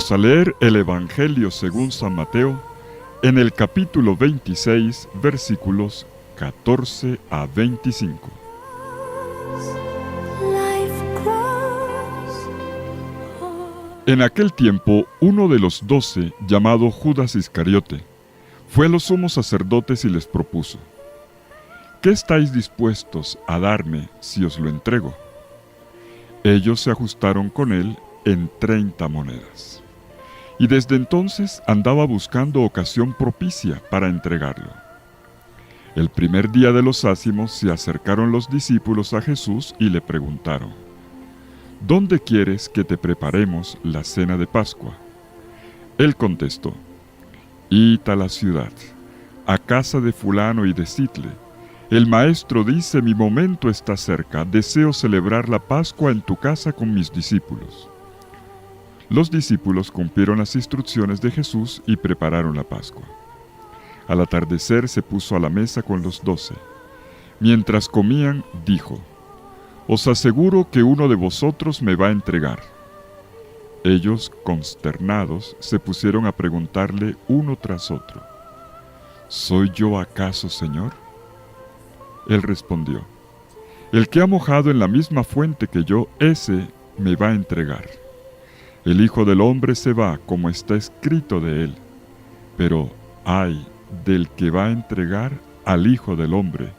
Vamos a leer el Evangelio según San Mateo en el capítulo 26, versículos 14 a 25. En aquel tiempo, uno de los 12, llamado Judas Iscariote, fue a los sumos sacerdotes y les propuso: ¿qué estáis dispuestos a darme si os lo entrego? Ellos se ajustaron con él en 30 monedas. Y desde entonces andaba buscando ocasión propicia para entregarlo. El primer día de los ácimos se acercaron los discípulos a Jesús y le preguntaron: ¿dónde quieres que te preparemos la cena de Pascua? Él contestó: id a la ciudad, a casa de fulano y decidle: el maestro dice, mi momento está cerca, deseo celebrar la Pascua en tu casa con mis discípulos. Los discípulos cumplieron las instrucciones de Jesús y prepararon la Pascua. Al atardecer se puso a la mesa con los 12. Mientras comían, dijo: os aseguro que uno de vosotros me va a entregar. Ellos, consternados, se pusieron a preguntarle uno tras otro: ¿soy yo acaso, Señor? Él respondió: el que ha mojado en la misma fuente que yo, ese me va a entregar. El Hijo del Hombre se va, como está escrito de él, pero ay del que va a entregar al Hijo del Hombre,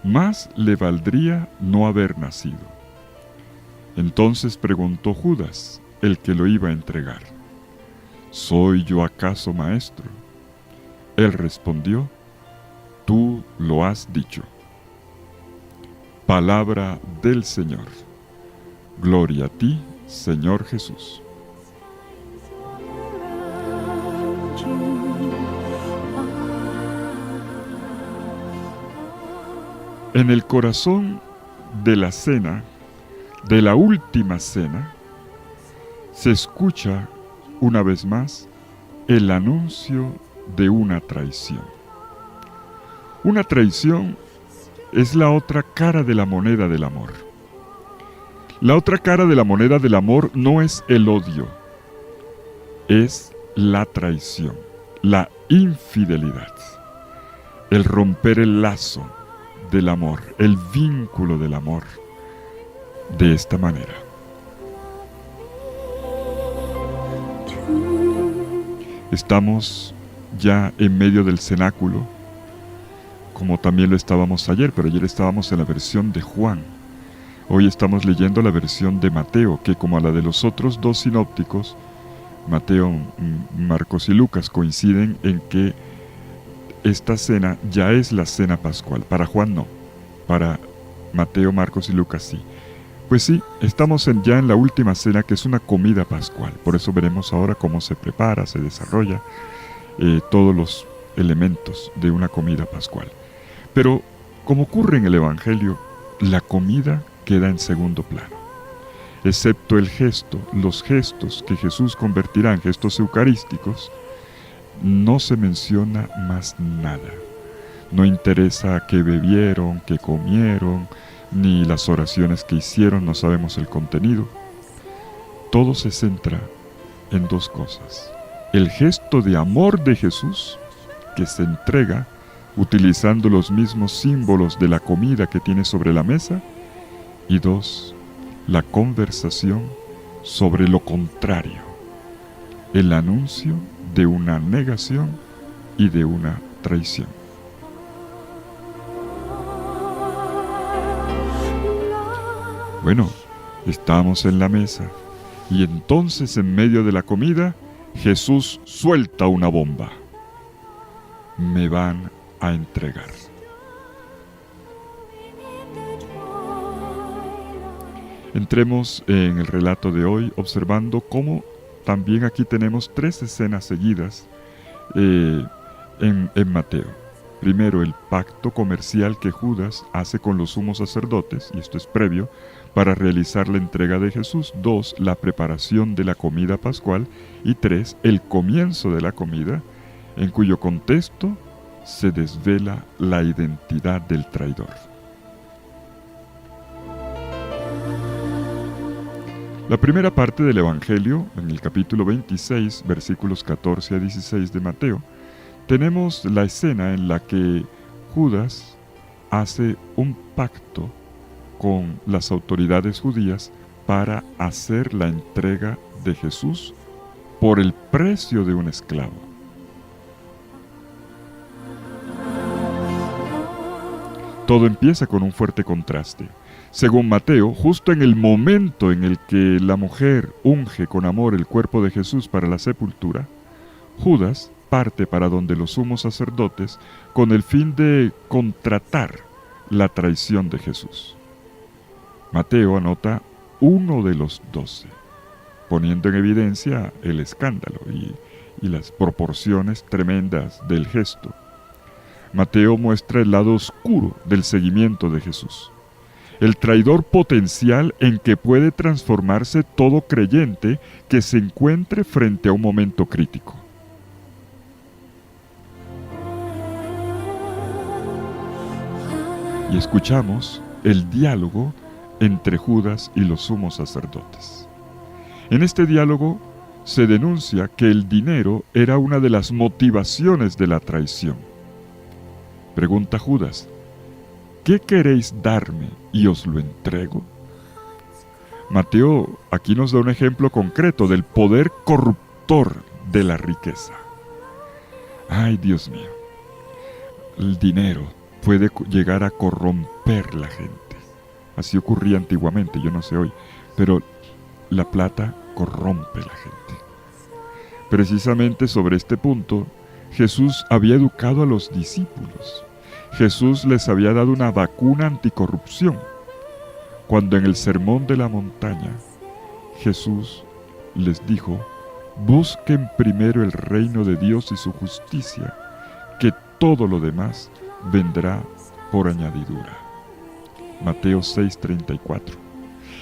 más le valdría no haber nacido. Entonces preguntó Judas, el que lo iba a entregar: ¿soy yo acaso, maestro? Él respondió: tú lo has dicho. Palabra del Señor. Gloria a ti, Señor Jesús. En el corazón de la cena, de la última cena, se escucha una vez más el anuncio de una traición. Una traición es la otra cara de la moneda del amor. La otra cara de la moneda del amor no es el odio, es la traición, la infidelidad, el romper el lazo del amor, el vínculo del amor, de esta manera. Estamos ya en medio del cenáculo, como también lo estábamos ayer, pero ayer estábamos en la versión de Juan. Hoy estamos leyendo la versión de Mateo, que como a la de los otros dos sinópticos, Mateo, Marcos y Lucas, coinciden en que esta cena ya es la cena pascual. Para Juan no, para Mateo, Marcos y Lucas sí. Pues sí, estamos ya en la última cena, que es una comida pascual. Por eso veremos ahora cómo se prepara, se desarrolla todos los elementos de una comida pascual. Pero, como ocurre en el Evangelio, la comida queda en segundo plano. Excepto el gesto, los gestos que Jesús convertirá en gestos eucarísticos, no se menciona más nada. No interesa qué bebieron, qué comieron, ni las oraciones que hicieron, no sabemos el contenido. Todo se centra en dos cosas: el gesto de amor de Jesús, que se entrega utilizando los mismos símbolos de la comida que tiene sobre la mesa, y dos, la conversación sobre lo contrario, el anuncio de una negación y de una traición. Bueno, estamos en la mesa y entonces en medio de la comida Jesús suelta una bomba: me van a entregar. Entremos en el relato de hoy observando cómo también aquí tenemos 3 escenas seguidas en Mateo. Primero, el pacto comercial que Judas hace con los sumos sacerdotes, y esto es previo, para realizar la entrega de Jesús. 2, la preparación de la comida pascual. Y 3, el comienzo de la comida, en cuyo contexto se desvela la identidad del traidor. La primera parte del Evangelio, en el capítulo 26, versículos 14 a 16 de Mateo, tenemos la escena en la que Judas hace un pacto con las autoridades judías para hacer la entrega de Jesús por el precio de un esclavo. Todo empieza con un fuerte contraste. Según Mateo, justo en el momento en el que la mujer unge con amor el cuerpo de Jesús para la sepultura, Judas parte para donde los sumos sacerdotes con el fin de contratar la traición de Jesús. Mateo anota uno de los 12, poniendo en evidencia el escándalo y las proporciones tremendas del gesto. Mateo muestra el lado oscuro del seguimiento de Jesús, el traidor potencial en que puede transformarse todo creyente que se encuentre frente a un momento crítico. Y escuchamos el diálogo entre Judas y los sumos sacerdotes. En este diálogo se denuncia que el dinero era una de las motivaciones de la traición. Pregunta Judas: ¿qué queréis darme y os lo entrego? Mateo aquí nos da un ejemplo concreto del poder corruptor de la riqueza. Ay, Dios mío, el dinero puede llegar a corromper la gente. Así ocurría antiguamente, yo no sé hoy, pero la plata corrompe la gente. Precisamente sobre este punto, Jesús había educado a los discípulos. Jesús les había dado una vacuna anticorrupción. Cuando en el Sermón de la Montaña, Jesús les dijo: busquen primero el reino de Dios y su justicia, que todo lo demás vendrá por añadidura. Mateo 6:34.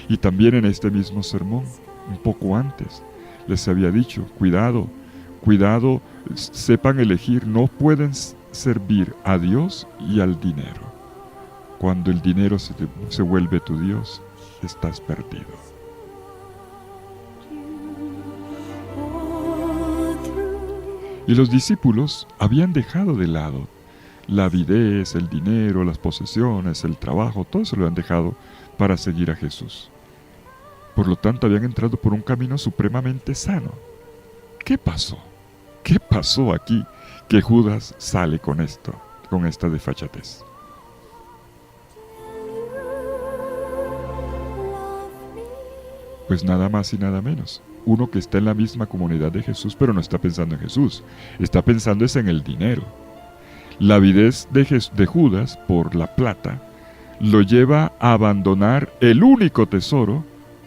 Y también en este mismo sermón, un poco antes, les había dicho: cuidado, sepan elegir, no pueden servir a Dios y al dinero. Cuando el dinero se vuelve tu Dios, estás perdido. Y los discípulos habían dejado de lado la avidez, el dinero, las posesiones, el trabajo, todo eso lo habían dejado para seguir a Jesús. Por lo tanto, habían entrado por un camino supremamente sano. ¿Qué pasó? ¿Qué pasó aquí que Judas sale con esto, con esta desfachatez? Pues nada más y nada menos. Uno que está en la misma comunidad de Jesús, pero no está pensando en Jesús. Está pensando es en el dinero. La avidez de Judas por la plata lo lleva a abandonar el único tesoro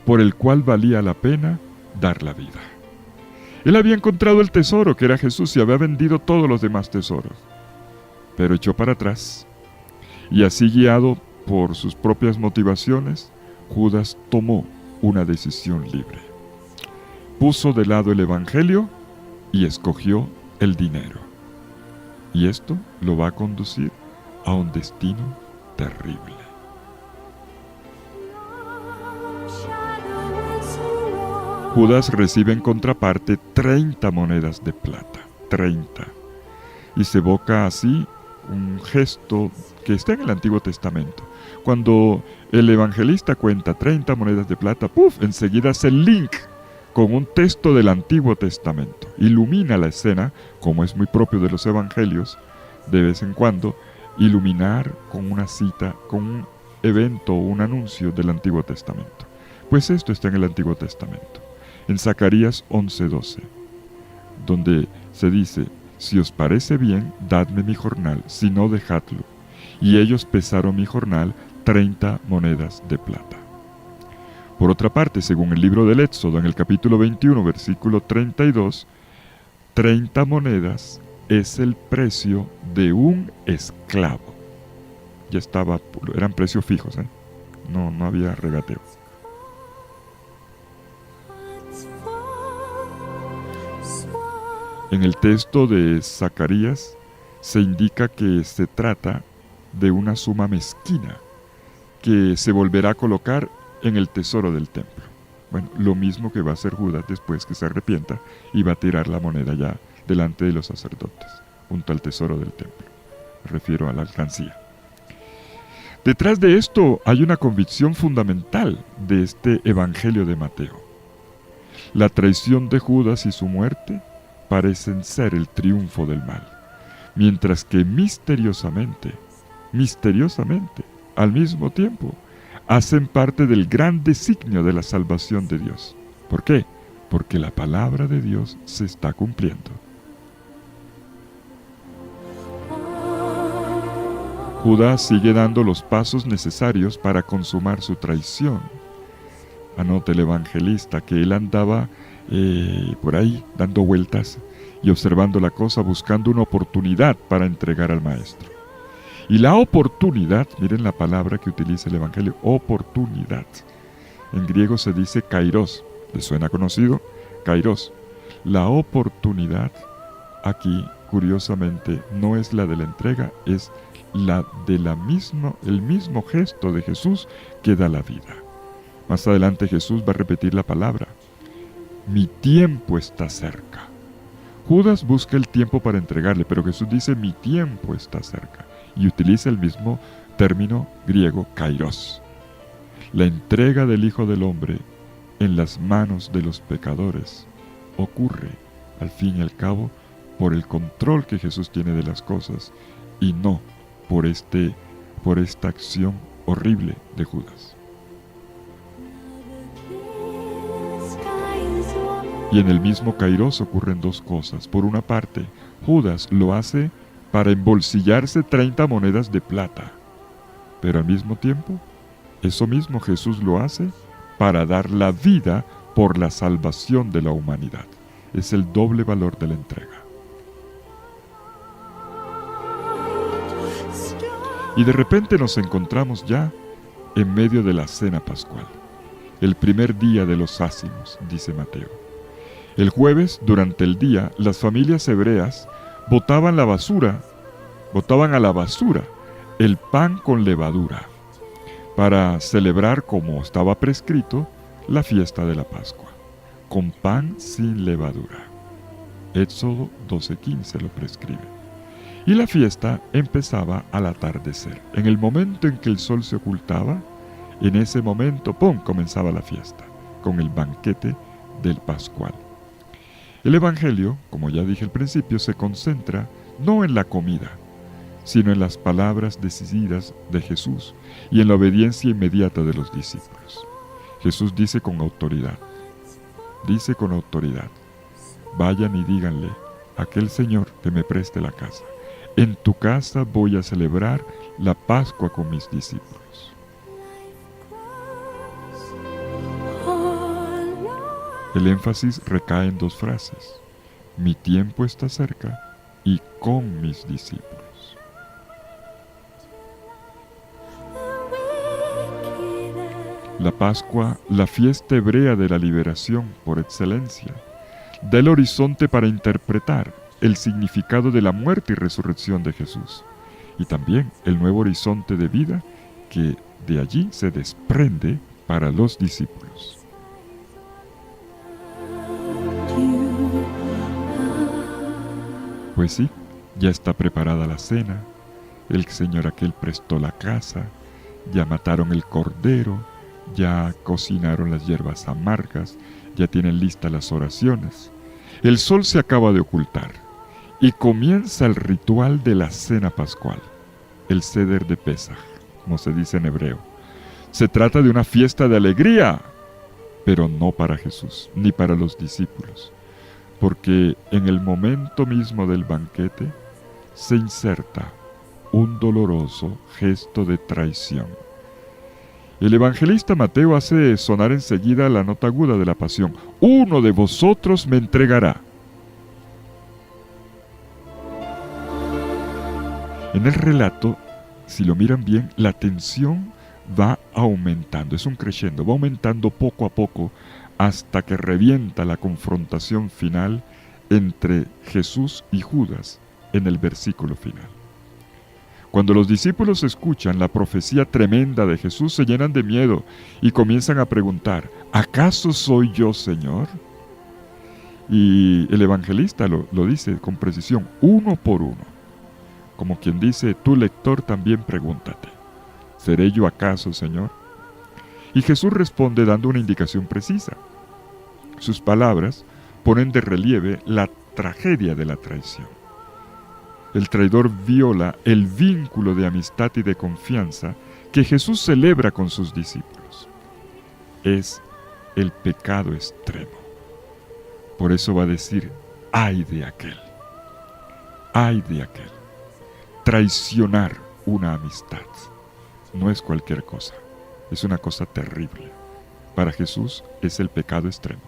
por el cual valía la pena dar la vida. Él había encontrado el tesoro que era Jesús y había vendido todos los demás tesoros, pero echó para atrás. Y así, guiado por sus propias motivaciones, Judas tomó una decisión libre. Puso de lado el Evangelio y escogió el dinero. Y esto lo va a conducir a un destino terrible. Judas recibe en contraparte 30 monedas de plata. 30. Y se evoca así un gesto que está en el Antiguo Testamento. Cuando el evangelista cuenta 30 monedas de plata, enseguida hace el link con un texto del Antiguo Testamento. Ilumina la escena, como es muy propio de los evangelios, de vez en cuando, iluminar con una cita, con un evento o un anuncio del Antiguo Testamento. Pues esto está en el Antiguo Testamento. En Zacarías 11:12, donde se dice: si os parece bien, dadme mi jornal, si no, dejadlo. Y ellos pesaron mi jornal 30 monedas de plata. Por otra parte, según el libro del Éxodo, en el capítulo 21, versículo 32, 30 monedas es el precio de un esclavo. Ya eran precios fijos, no había regateo. En el texto de Zacarías se indica que se trata de una suma mezquina que se volverá a colocar en el tesoro del templo. Bueno, lo mismo que va a hacer Judas después que se arrepienta y va a tirar la moneda ya delante de los sacerdotes, junto al tesoro del templo. Me refiero a la alcancía. Detrás de esto hay una convicción fundamental de este Evangelio de Mateo. La traición de Judas y su muerte parecen ser el triunfo del mal, mientras que misteriosamente, al mismo tiempo, hacen parte del gran designio de la salvación de Dios. ¿Por qué? Porque la palabra de Dios se está cumpliendo. Judas sigue dando los pasos necesarios para consumar su traición. Anota el evangelista que él andaba por ahí dando vueltas y observando la cosa, buscando una oportunidad para entregar al maestro. Y la oportunidad, miren la palabra que utiliza el evangelio, oportunidad. En griego se dice kairos. ¿Les suena conocido? Kairos. La oportunidad aquí, curiosamente, no es la de la entrega, es la de el mismo gesto de Jesús que da la vida. Más adelante Jesús va a repetir la palabra: mi tiempo está cerca. Judas busca el tiempo para entregarle, pero Jesús dice: mi tiempo está cerca. Y utiliza el mismo término griego, kairos. La entrega del Hijo del Hombre en las manos de los pecadores ocurre, al fin y al cabo, por el control que Jesús tiene de las cosas y no por esta acción horrible de Judas. Y en el mismo kairos ocurren dos cosas. Por una parte, Judas lo hace para embolsillarse 30 monedas de plata. Pero al mismo tiempo, eso mismo Jesús lo hace para dar la vida por la salvación de la humanidad. Es el doble valor de la entrega. Y de repente nos encontramos ya en medio de la cena pascual, el primer día de los ácimos, dice Mateo. El jueves, durante el día, las familias hebreas botaban a la basura el pan con levadura para celebrar, como estaba prescrito, la fiesta de la Pascua, con pan sin levadura. Éxodo 12:15 lo prescribe. Y la fiesta empezaba al atardecer. En el momento en que el sol se ocultaba, en ese momento, ¡pum!, comenzaba la fiesta, con el banquete del Pascual. El Evangelio, como ya dije al principio, se concentra no en la comida, sino en las palabras decididas de Jesús y en la obediencia inmediata de los discípulos. Jesús dice con autoridad, vayan y díganle a aquel señor que me preste la casa: en tu casa voy a celebrar la Pascua con mis discípulos. El énfasis recae en dos frases: mi tiempo está cerca y con mis discípulos. La Pascua, la fiesta hebrea de la liberación por excelencia, da el horizonte para interpretar el significado de la muerte y resurrección de Jesús, y también el nuevo horizonte de vida que de allí se desprende para los discípulos. Pues sí, ya está preparada la cena, el señor aquel prestó la casa, ya mataron el cordero, ya cocinaron las hierbas amargas, ya tienen listas las oraciones. El sol se acaba de ocultar y comienza el ritual de la cena pascual, el Seder de Pesaj, como se dice en hebreo. Se trata de una fiesta de alegría, pero no para Jesús, ni para los discípulos, porque en el momento mismo del banquete se inserta un doloroso gesto de traición. El evangelista Mateo hace sonar enseguida la nota aguda de la pasión: uno de vosotros me entregará. En el relato, si lo miran bien, la tensión va aumentando, es un crescendo, va aumentando poco a poco hasta que revienta la confrontación final entre Jesús y Judas en el versículo final. Cuando los discípulos escuchan la profecía tremenda de Jesús, se llenan de miedo y comienzan a preguntar, ¿acaso soy yo, Señor? Y el evangelista lo dice con precisión, uno por uno. Como quien dice, tú lector también pregúntate, ¿seré yo acaso, Señor? Y Jesús responde dando una indicación precisa. Sus palabras ponen de relieve la tragedia de la traición. El traidor viola el vínculo de amistad y de confianza que Jesús celebra con sus discípulos. Es el pecado extremo. Por eso va a decir, ¡ay de aquel! ¡Ay de aquel! Traicionar una amistad no es cualquier cosa, es una cosa terrible. Para Jesús es el pecado extremo.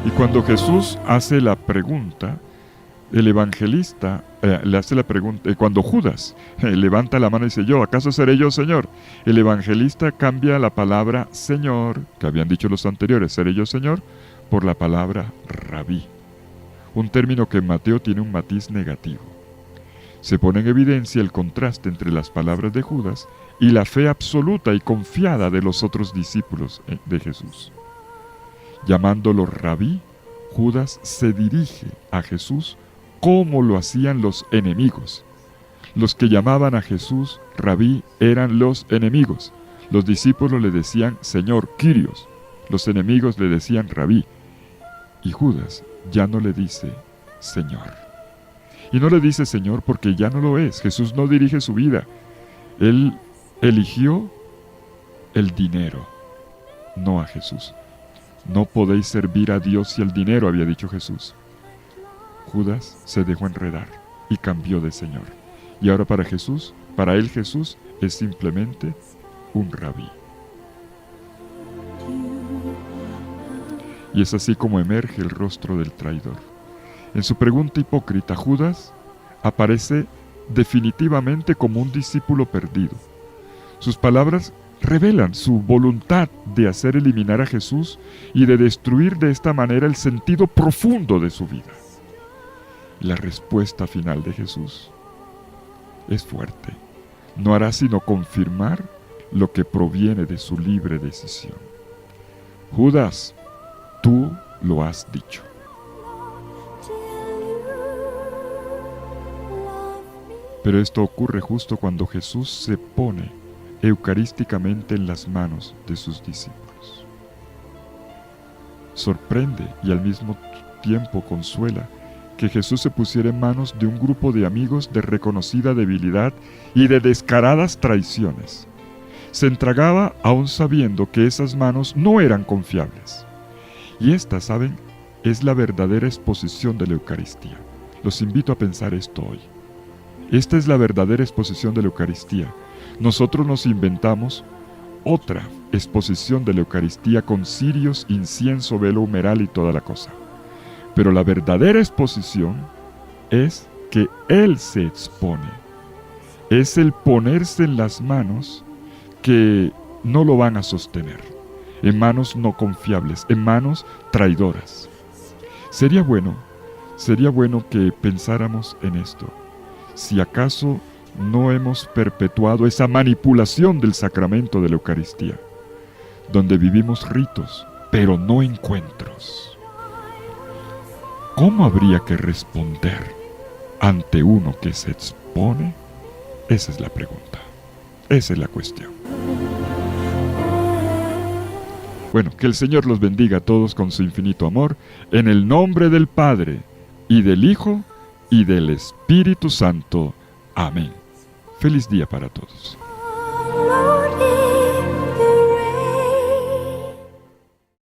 Y cuando Jesús hace la pregunta, el evangelista le hace la pregunta, cuando Judas levanta la mano y dice, ¿yo acaso seré yo, Señor? El evangelista cambia la palabra Señor, que habían dicho los anteriores, seré yo, Señor, por la palabra Rabí. Un término que en Mateo tiene un matiz negativo. Se pone en evidencia el contraste entre las palabras de Judas y la fe absoluta y confiada de los otros discípulos de Jesús. Llamándolo Rabí, Judas se dirige a Jesús como lo hacían los enemigos. Los que llamaban a Jesús Rabí eran los enemigos. Los discípulos le decían Señor, Kyrios. Los enemigos le decían Rabí. Y Judas ya no le dice Señor. Y no le dice Señor porque ya no lo es. Jesús no dirige su vida. Él eligió el dinero, no a Jesús. No podéis servir a Dios y al dinero, había dicho Jesús. Judas se dejó enredar y cambió de Señor. Y ahora para él Jesús es simplemente un rabí. Y es así como emerge el rostro del traidor. En su pregunta hipócrita, Judas aparece definitivamente como un discípulo perdido. Sus palabras revelan su voluntad de hacer eliminar a Jesús y de destruir de esta manera el sentido profundo de su vida. La respuesta final de Jesús es fuerte. No hará sino confirmar lo que proviene de su libre decisión. Judas, tú lo has dicho. Pero esto ocurre justo cuando Jesús se pone eucarísticamente en las manos de sus discípulos. Sorprende y al mismo tiempo consuela que Jesús se pusiera en manos de un grupo de amigos de reconocida debilidad y de descaradas traiciones. Se entregaba aún sabiendo que esas manos no eran confiables. Y esta, ¿saben?, es la verdadera exposición de la Eucaristía. Los invito a pensar esto hoy. Esta es la verdadera exposición de la Eucaristía. Nosotros nos inventamos otra exposición de la Eucaristía con cirios, incienso, velo humeral y toda la cosa. Pero la verdadera exposición es que Él se expone. Es el ponerse en las manos que no lo van a sostener, en manos no confiables, en manos traidoras. Sería bueno que pensáramos en esto. Si acaso no hemos perpetuado esa manipulación del sacramento de la Eucaristía, donde vivimos ritos, pero no encuentros. ¿Cómo habría que responder ante uno que se expone? Esa es la pregunta, esa es la cuestión. Bueno, que el Señor los bendiga a todos con su infinito amor, en el nombre del Padre, y del Hijo, y del Espíritu Santo. Amén. Feliz día para todos.